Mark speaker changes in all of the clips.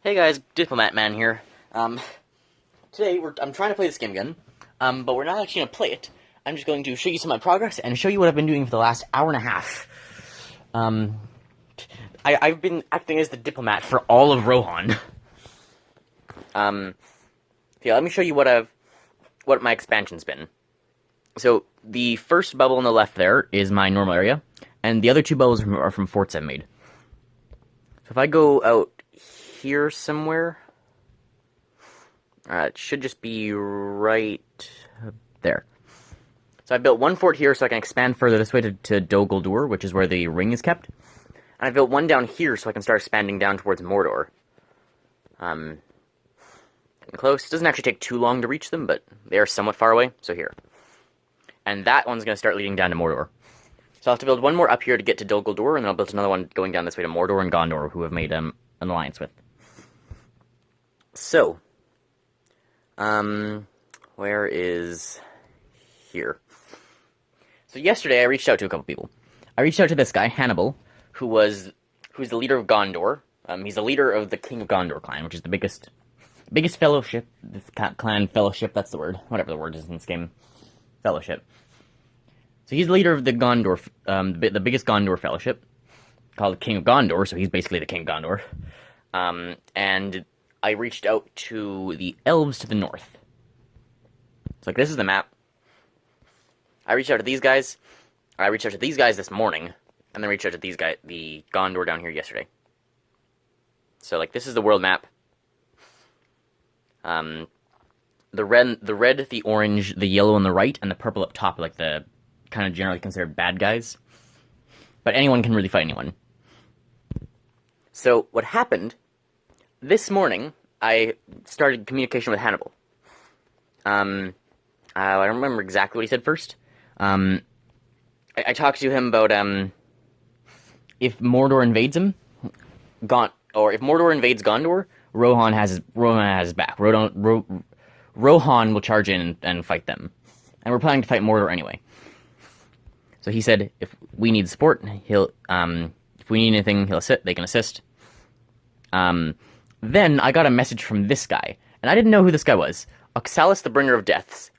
Speaker 1: Hey guys, Diplomat Man here. Today I'm trying to play this game again, but we're not actually going to play it. I'm just going to show you some of my progress and show you what I've been doing for the last hour and a half. I've been acting as the diplomat for all of Rohan. Yeah, let me show you what my expansion's been. So the first bubble on the left there is my normal area, and the other two bubbles are from forts I've made. So if I go out here somewhere, it should just be right there. So I built one fort here so I can expand further this way to Dol Guldur, which is where the ring is kept. And I built one down here so I can start expanding down towards Mordor. Getting close. It doesn't actually take too long to reach them, but they are somewhat far away, so here. And that one's going to start leading down to Mordor. So I'll have to build one more up here to get to Dol Guldur, and then I'll build another one going down this way to Mordor and Gondor, who have made an alliance with. So, where is here? So yesterday I reached out to a couple people. I reached out to this guy, Hannibal, who's the leader of Gondor. He's the leader of the King of Gondor clan, which is the biggest fellowship, clan fellowship, that's the word, whatever the word is in this game, fellowship. So he's the leader of the Gondor, the biggest Gondor fellowship, called the King of Gondor, so he's basically the King of Gondor. And I reached out to the elves to the north. So, like, this is the map. I reached out to these guys. I reached out to these guys this morning, and then reached out to these guys, the Gondor down here yesterday. So, like, this is the world map. The red, the orange, the yellow on the right, and the purple up top are, like, the kind of generally considered bad guys. But anyone can really fight anyone. So, what happened, this morning, I started communication with Hannibal. I don't remember exactly what he said first. I talked to him about, if Mordor invades him, or if Mordor invades Gondor, Rohan has his back. Rohan will charge in and fight them. And we're planning to fight Mordor anyway. So he said, if we need support, if we need anything, they can assist. Then I got a message from this guy, and I didn't know who this guy was. Oxalis, the Bringer of Death.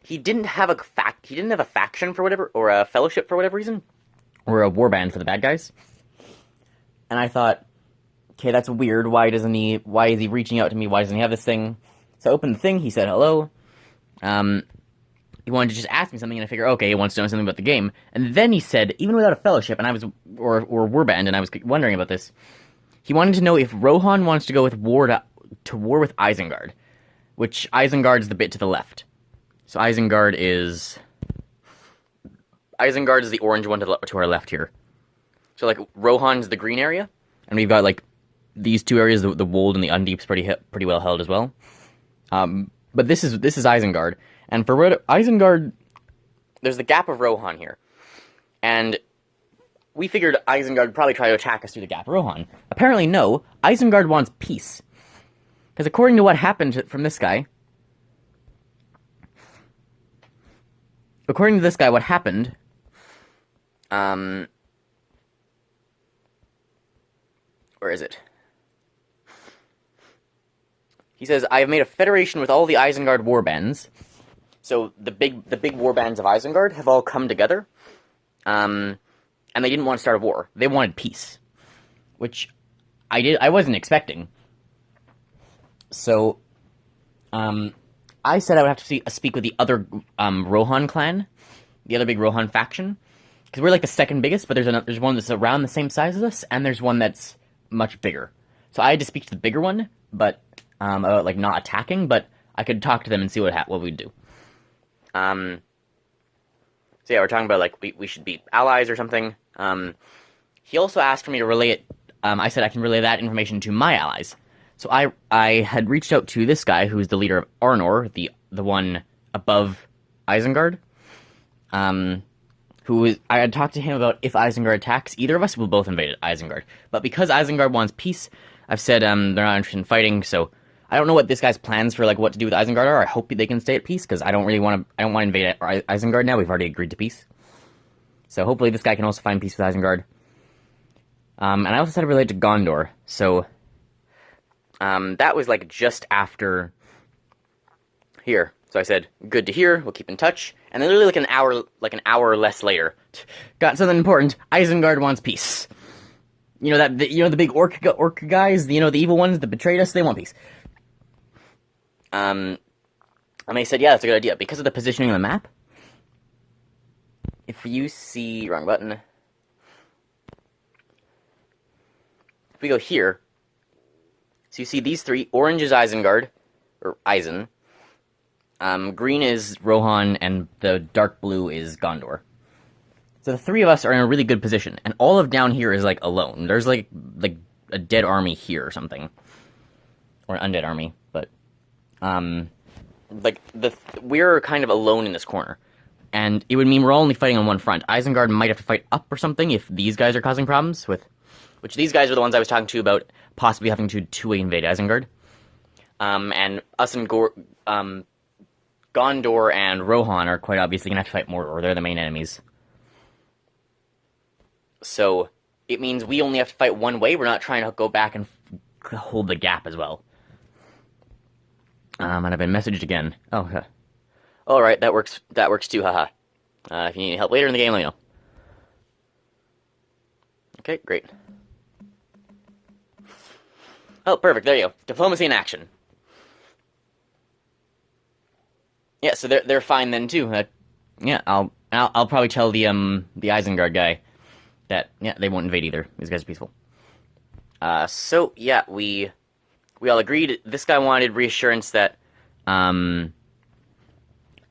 Speaker 1: He didn't have a faction for whatever, or a fellowship for whatever reason, or a warband for the bad guys. And I thought, okay, that's weird. Why is he reaching out to me? Why doesn't he have this thing? So I opened the thing. He said hello. He wanted to just ask me something, and I figured, okay, he wants to know something about the game. And then he said, even without a fellowship, and I was or warband, and I was wondering about this. He wanted to know if Rohan wants to go with war with Isengard, which Isengard is the bit to the left. So Isengard is the orange one to our left here. So, like, Rohan's the green area, and we've got, like, these two areas, the Wold and the Undeep's pretty well held as well. But this is Isengard, and for Isengard, there's the Gap of Rohan here, and we figured Isengard would probably try to attack us through the Gap of Rohan. Apparently, no. Isengard wants peace, because according to what happened from this guy, what happened, where is it? He says, I have made a federation with all the Isengard warbands. So the big warbands of Isengard have all come together. And they didn't want to start a war. They wanted peace. Which I wasn't expecting. So I said I would have to speak with the other Rohan clan, the other big Rohan faction, because we're like the second biggest, but there's one that's around the same size as us, and there's one that's much bigger. So I had to speak to the bigger one, but about, like, not attacking, but I could talk to them and see what we'd do. So yeah, we're talking about, like, we should be allies or something. He also asked for me to relay it. I said I can relay that information to my allies. So I had reached out to this guy who's the leader of Arnor, the one above Isengard. I had talked to him about if Isengard attacks either of us, we'll both invade Isengard. But because Isengard wants peace, I've said they're not interested in fighting, so I don't know what this guy's plans for, like, what to do with Isengard are. I hope they can stay at peace, because I don't want to invade Isengard now. We've already agreed to peace. So hopefully this guy can also find peace with Isengard. And I also said it related to Gondor. So That was like just after here. So I said, good to hear, we'll keep in touch. And then literally like an hour or less later, got something important. Isengard wants peace. You know the big orc guys, the evil ones that betrayed us, they want peace. And they said, yeah, that's a good idea. Because of the positioning of the map, if you see, wrong button. If we go here, so you see these three, orange is Isengard, or Eisen. Green is Rohan, and the dark blue is Gondor. So the three of us are in a really good position, and all of down here is, like, alone. There's, like a dead army here or something. Or an undead army, but, we're kind of alone in this corner. And it would mean we're all only fighting on one front. Isengard might have to fight up or something if these guys are causing problems with... Which these guys are the ones I was talking to about possibly having to two-way invade Isengard. And us and Gondor and Rohan are quite obviously going to have to fight Mordor. They're the main enemies. So, it means we only have to fight one way. We're not trying to go back and hold the gap as well. And I've been messaged again. Oh, huh. Alright, that works too, haha. If you need help later in the game, let me know. Okay, great. Oh, perfect, there you go. Diplomacy in action. Yeah, so they're fine then too. Yeah, I'll probably tell the Isengard guy that yeah, they won't invade either. These guys are peaceful. So yeah, we all agreed. This guy wanted reassurance that thought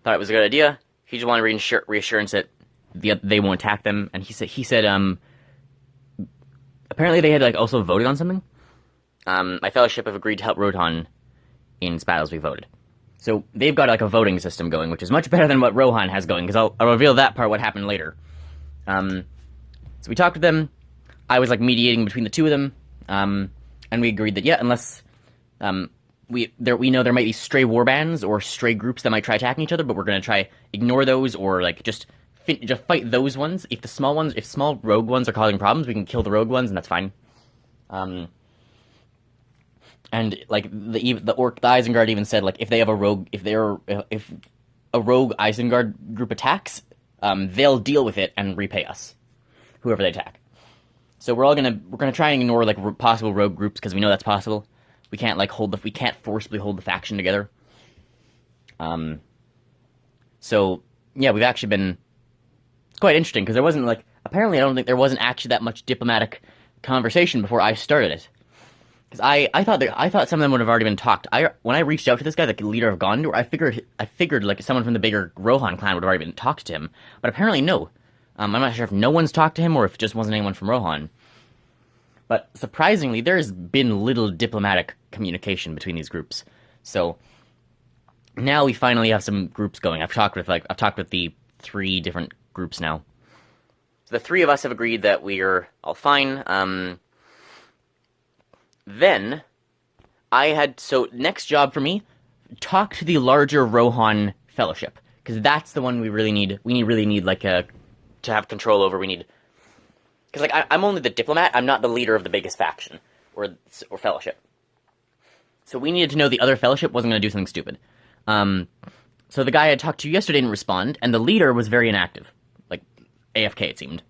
Speaker 1: it was a good idea. He just wanted reassurance that they won't attack them, and he said apparently they had like also voted on something. My fellowship have agreed to help Rohan in its battles we voted. So they've got like a voting system going, which is much better than what Rohan has going, because I'll reveal that part, what happened later. So we talked to them. I was like mediating between the two of them, and we agreed that yeah, unless we know there might be stray warbands or stray groups that might try attacking each other, but we're gonna try ignore those or like just fight those ones. If small rogue ones are causing problems, we can kill the rogue ones, and that's fine. And like the Isengard even said like if a rogue Isengard group attacks, they'll deal with it and repay us, whoever they attack. So we're gonna try and ignore like possible rogue groups because we know that's possible. We can't like we can't forcibly hold the faction together. So yeah, we've actually been quite interesting because there wasn't like apparently I don't think there wasn't actually that much diplomatic conversation before I started it. Because I thought some of them would have already been talked. When I reached out to this guy, the leader of Gondor, I figured like someone from the bigger Rohan clan would have already been talked to him, but apparently no. I'm not sure if no one's talked to him or if it just wasn't anyone from Rohan. But surprisingly, there's been little diplomatic communication between these groups. So now we finally have some groups going. I've talked with the 3 different groups now. So the 3 of us have agreed that we're all fine. Then, next job for me, talk to the larger Rohan Fellowship, because that's the one we really need, like, to have control over, because, like, I'm only the diplomat, I'm not the leader of the biggest faction, or fellowship. So we needed to know the other fellowship wasn't going to do something stupid. So the guy I talked to yesterday didn't respond, and the leader was very inactive, like, AFK it seemed.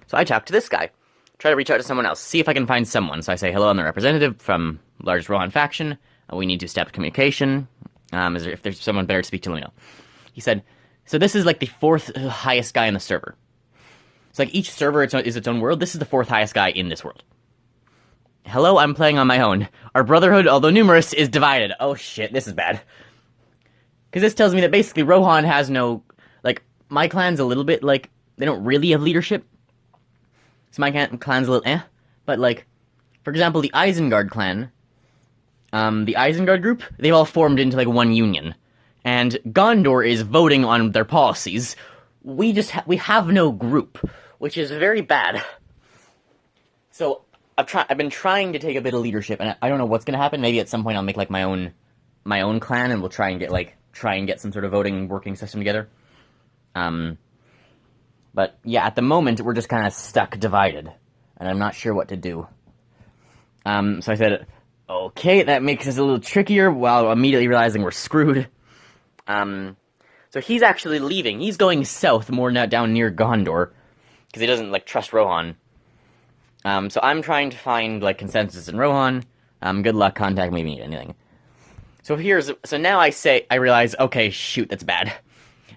Speaker 1: So I talked to this guy. Try to reach out to someone else, see if I can find someone. So I say, hello, I'm the representative from largest Rohan faction. We need to establish communication. If there's someone better to speak to, let me know. He said, so this is like the 4th highest guy in the server. So like each server is its own world. This is the 4th highest guy in this world. Hello, I'm playing on my own. Our brotherhood, although numerous, is divided. Oh shit, this is bad. Because this tells me that basically Rohan has no, like, my clan's a little bit, like, they don't really have leadership. So my clan's a little but like, for example, the Isengard clan, the Isengard group, they've all formed into like one union, and Gondor is voting on their policies. We have no group, which is very bad. So I've been trying to take a bit of leadership, and I don't know what's gonna happen. Maybe at some point I'll make like my own clan, and we'll try and get some sort of voting working system together. But, yeah, at the moment, we're just kind of stuck divided, and I'm not sure what to do. So I said, Okay, that makes this a little trickier while immediately realizing we're screwed. So he's actually leaving. He's going south, more now down near Gondor, because he doesn't, like, trust Rohan. So I'm trying to find, like, consensus in Rohan. Good luck, contact me if you need anything. So now I realize, okay, shoot, that's bad.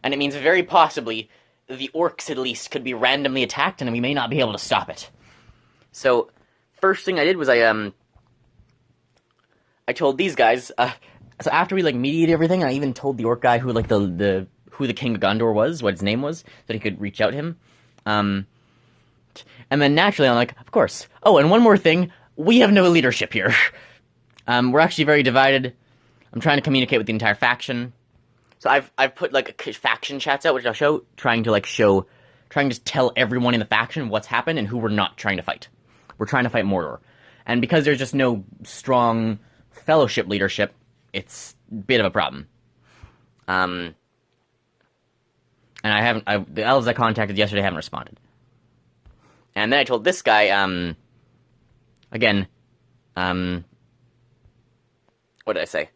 Speaker 1: And it means very possibly the orcs, at least, could be randomly attacked, and we may not be able to stop it. So, first thing I did was I told these guys, so after we, like, mediated everything, I even told the orc guy who, like, who the king of Gondor was, what his name was, so that he could reach out to him. And then naturally I'm like, of course. Oh, and one more thing, we have no leadership here. We're actually very divided. I'm trying to communicate with the entire faction. So I've put, like, faction chats out, which I'll show, trying to tell everyone in the faction what's happened and who we're not trying to fight. We're trying to fight Mordor. And because there's just no strong fellowship leadership, it's a bit of a problem. And the elves I contacted yesterday haven't responded. And then I told this guy, again, what did I say?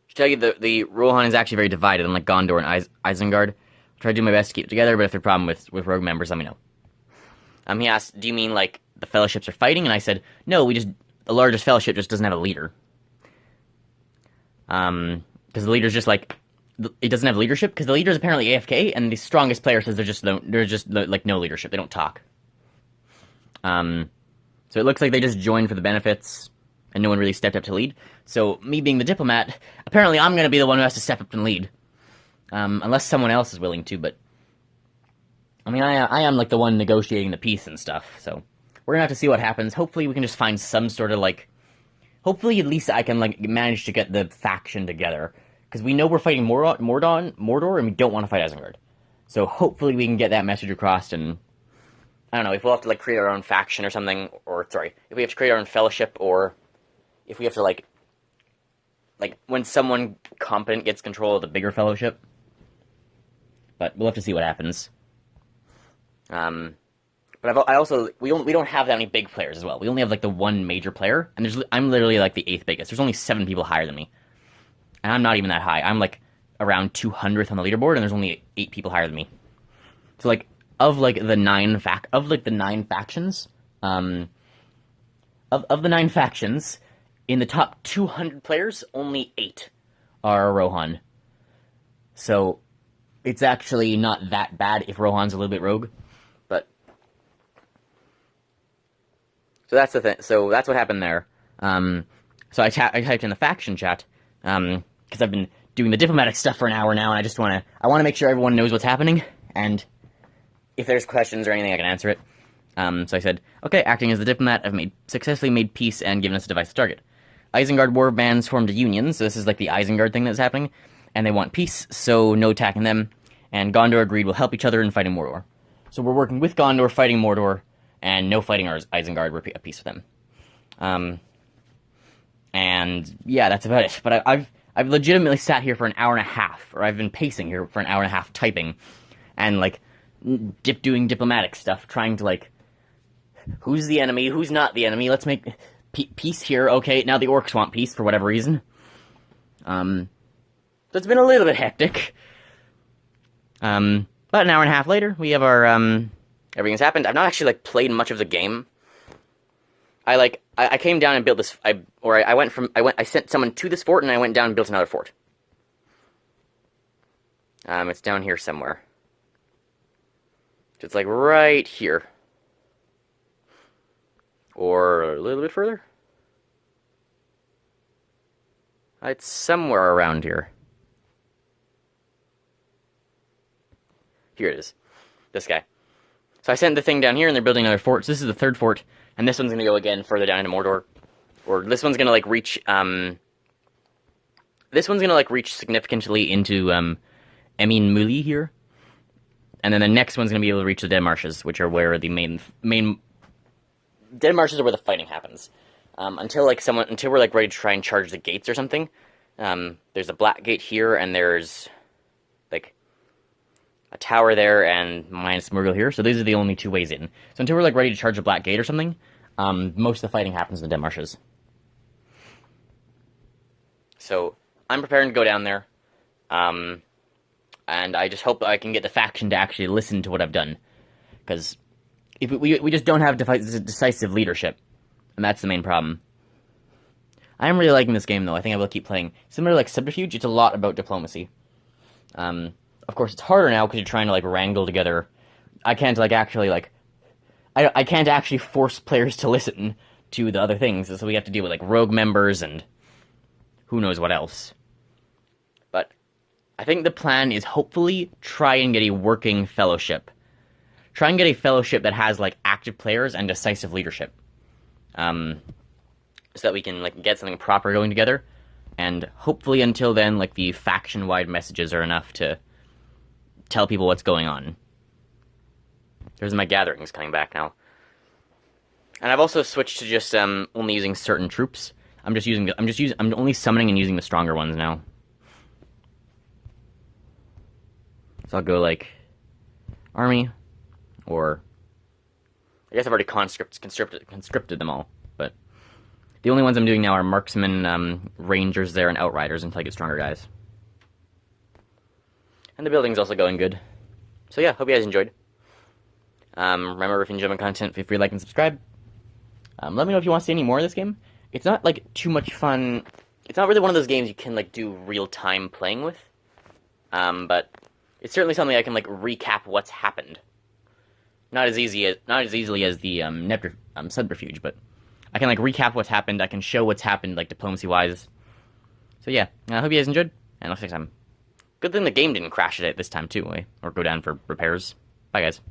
Speaker 1: To tell you, the Rohan is actually very divided, unlike Gondor and Isengard. I'll try to do my best to keep it together, but if there's a problem with rogue members, let me know. He asked, do you mean, like, the fellowships are fighting? And I said, no, the largest fellowship just doesn't have a leader. Because the leader's just, like, it doesn't have leadership, because the leader's apparently AFK, and the strongest player says they're just like, no leadership, they don't talk. So it looks like they just joined for the benefits, and no one really stepped up to lead. So, me being the diplomat, apparently I'm gonna be the one who has to step up and lead. Unless someone else is willing to, but... I mean, I am, like, the one negotiating the peace and stuff, so... We're gonna have to see what happens. Hopefully we can just find some sort of, like... Hopefully at least I can, like, manage to get the faction together. Because we know we're fighting Mordor, and we don't want to fight Isengard. So hopefully we can get that message across, and... I don't know, if we'll have to, like, create our own faction or something, or, sorry, if we have to create our own fellowship, or if we have to, like, when someone competent gets control of the bigger fellowship. But we'll have to see what happens. But we don't have that many big players as well. We only have, like, the one major player, and I'm literally, like, the 8th biggest. There's only 7 people higher than me. And I'm not even that high. I'm, like, around 200th on the leaderboard, and there's only 8 people higher than me. So, like, of the 9 factions, of the 9 factions, in the top 200 players, only 8 are Rohan. So, it's actually not that bad if Rohan's a little bit rogue. But, so that's the thing. So, that's what happened there. So I typed in the faction chat, because I've been doing the diplomatic stuff for an hour now, and I want to make sure everyone knows what's happening, and if there's questions or anything, I can answer it. So I said, okay, acting as the diplomat, I've successfully made peace and given us a device to target. Isengard war bands formed a union, so this is like the Isengard thing that's happening, and they want peace, so no attacking them, and Gondor agreed we'll help each other in fighting Mordor. So we're working with Gondor, fighting Mordor, and no fighting our Isengard, we're at peace with them. And yeah, that's about it. But I've legitimately sat here for an hour and a half, or I've been pacing here for an hour and a half typing, and, like, doing diplomatic stuff, trying to, like, who's the enemy, who's not the enemy, let's make peace here, okay, now the orcs want peace for whatever reason. So it's been a little bit hectic. About an hour and a half later, we have our, everything's happened. I've not actually, like, played much of the game. I came down and built this, I sent someone to this fort, and I went down and built another fort. It's down here somewhere. So it's, like, right here. Or a little bit further? It's somewhere around here. Here it is. This guy. So I sent the thing down here, and they're building another fort. So this is the 3rd fort, and this one's gonna go again further down into Mordor. Or this one's gonna, like, reach, this one's gonna, like, reach significantly into, Emin Muli here. And then the next one's gonna be able to reach the Dead Marshes, which are where the main Dead Marshes are where the fighting happens. Until we're, like, ready to try and charge the gates or something. There's a black gate here, and there's, like, a tower there, and minus Murgle here. So these are the only 2 ways in. So until we're, like, ready to charge a black gate or something, most of the fighting happens in the Dead Marshes. So I'm preparing to go down there, um, and I just hope I can get the faction to actually listen to what I've done, because if we just don't have decisive leadership, and that's the main problem. I am really liking this game, though. I think I will keep playing. Similar to, like, Subterfuge, it's a lot about diplomacy. Of course, it's harder now because you're trying to, like, wrangle together. I can't, like, actually, like... I can't actually force players to listen to the other things, so we have to deal with, like, rogue members and who knows what else. But I think the plan is hopefully try and get a working fellowship. Try and get a fellowship that has, like, active players and decisive leadership. So that we can, like, get something proper going together. And hopefully until then, like, the faction-wide messages are enough to tell people what's going on. There's my gatherings coming back now. And I've also switched to just only using certain troops. I'm only summoning and using the stronger ones now. So I'll go like army, or I guess I've already conscripted them all. But the only ones I'm doing now are marksmen, rangers there, and outriders until I get stronger guys. And the building's also going good. So yeah, hope you guys enjoyed. Remember, if you enjoy my content, feel free to like and subscribe. Let me know if you want to see any more of this game. It's not, like, too much fun. It's not really one of those games you can, like, do real-time playing with. But it's certainly something I can, like, recap what's happened. Not as easily as the Subterfuge, but I can, like, recap what's happened. I can show what's happened, like, diplomacy-wise. So yeah, I hope you guys enjoyed, and I'll see you next time. Good thing the game didn't crash it this time, too, or go down for repairs. Bye, guys.